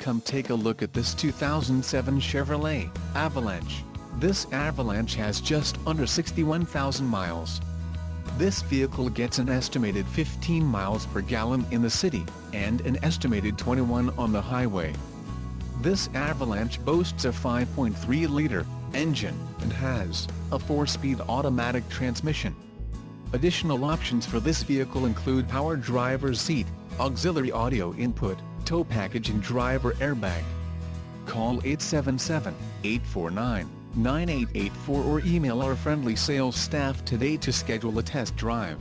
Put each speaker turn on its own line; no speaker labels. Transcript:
Come take a look at this 2007 Chevrolet Avalanche. This Avalanche has just under 61,000 miles. This vehicle gets an estimated 15 miles per gallon in the city, and an estimated 21 on the highway. This Avalanche boasts a 5.3-liter engine, and has a 4-speed automatic transmission. Additional options for this vehicle include power driver's seat, auxiliary audio input, tow package and driver airbag. Call 877-849-9884 or email our friendly sales staff today to schedule a test drive.